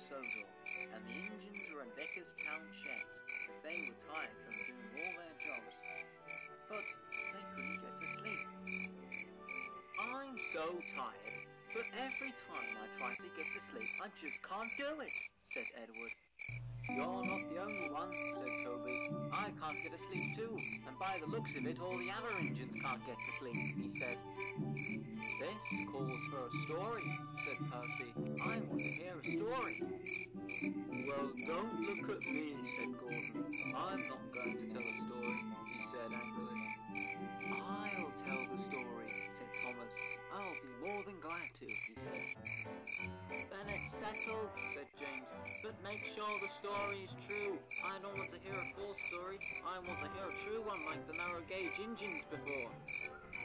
Sodor, and the engines were in Beckerstown sheds, as they were tired from doing all their jobs. But they couldn't get to sleep. "I'm so tired, but every time I try to get to sleep, I just can't do it," said Edward. "You're not the only one," said Toby. "I can't get to sleep too, and by the looks of it, all the other engines can't get to sleep," he said. "This calls for a story," said Percy. "I want to hear a story." "Well, don't look at me," said Gordon. "I'm not going to tell a story," he said angrily. "I'll tell the story," said Thomas. "I'll be more than glad to," he said. "Then it's settled," said James. "But make sure the story is true. I don't want to hear a false story. I want to hear a true one like the narrow gauge engines before."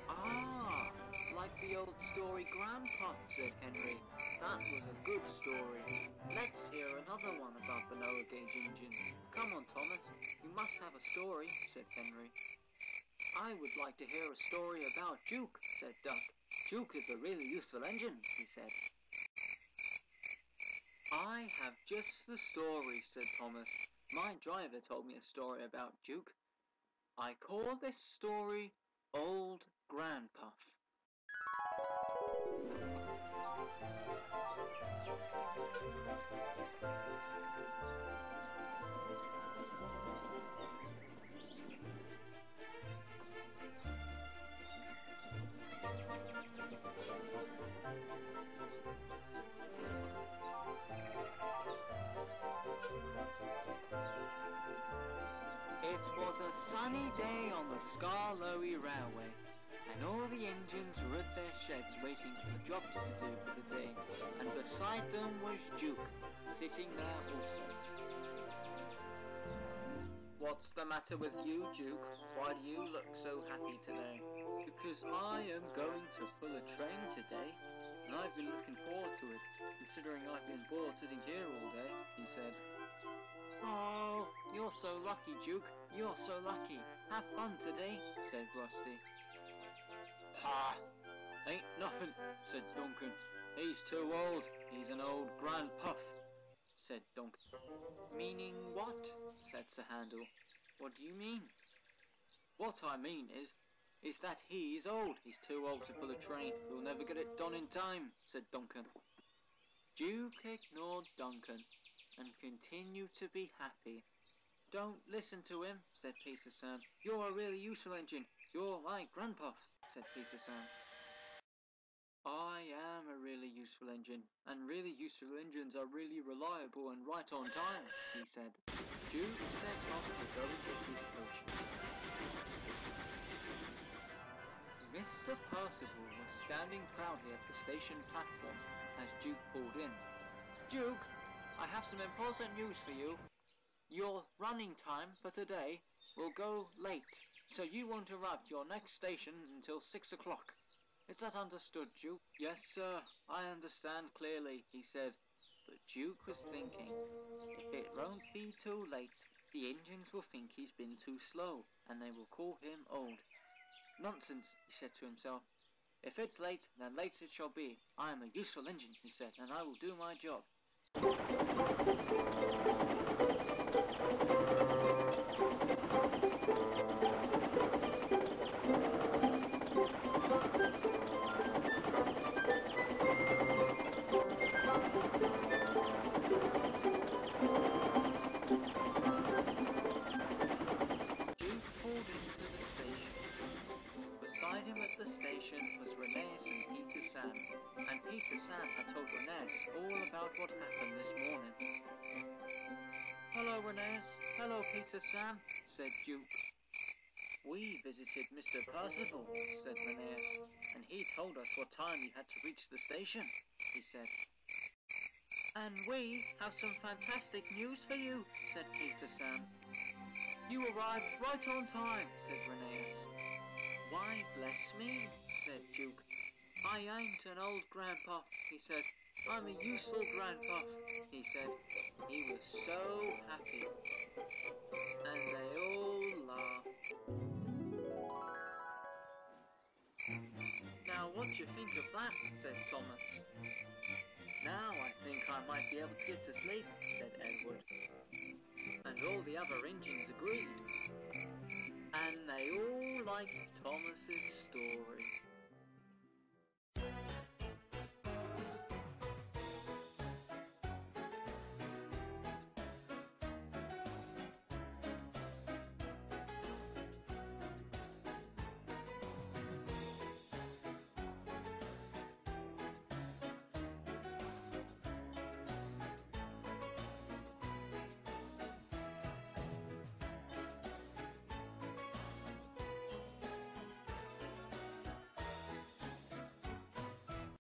"Ah, like the old story Granpuff," said Henry. "That was a good story. Let's hear another one about the narrow gauge engines. Come on, Thomas, you must have a story," said Henry. "I would like to hear a story about Duke," said Duck. "Duke is a really useful engine," he said. "I have just the story," said Thomas. "My driver told me a story about Duke. I call this story Old Granpuff." It was a sunny day on the Skarloey Railway, and all the engines were at their sheds waiting for the jobs to do for the day, and beside them was Duke, sitting there also. "What's the matter with you, Duke? Why do you look so happy today?" "Because I am going to pull a train today, and I've been looking forward to it, considering I've been bored sitting here all day," he said. "Oh, you're so lucky, Duke, you're so lucky. Have fun today," said Rusty. "Ha! Ain't nothing," said Duncan. "He's too old. He's an old Granpuff," said Duncan. "Meaning what?" said Sir Handel. "What do you mean?" "What I mean is that he's old. He's too old to pull a train. He'll never get it done in time," said Duncan. Duke ignored Duncan and continued to be happy. "Don't listen to him," said Peter Sam. "You're a really useful engine. You're like Granpuff," said Peter Sam. "I am a really useful engine, and really useful engines are really reliable and right on time," he said. Duke set off to go and get his coaches. Mr Percival was standing proudly at the station platform as Duke pulled in. "Duke, I have some important news for you. Your running time for today will go late, so you won't arrive at your next station until 6 o'clock. Is that understood, Duke?" "Yes, sir, I understand clearly," he said. But Duke was thinking, if it won't be too late, the engines will think he's been too slow, and they will call him old. "Nonsense," he said to himself. "If it's late, then late it shall be. I am a useful engine," he said, "and I will do my job." Duke pulled into the station. Beside him at the station was Reneus and Peter Sam, and Peter Sam had told Reneus all about what happened this morning. "Hello, Reneus. Hello, Peter Sam," said Duke. "We visited Mr Percival," said Reneus, "and he told us what time you had to reach the station," he said. "And we have some fantastic news for you," said Peter Sam. "You arrived right on time," said Reneus. "Why, bless me," said Duke. "I ain't an old Granpuff," he said. "I'm a useful Granpuff," he said. He was so happy. And they all laughed. "Now what do you think of that?" said Thomas. Now I think I might be able to get to sleep, said Edward. And all the other engines agreed. And they all liked Thomas's story.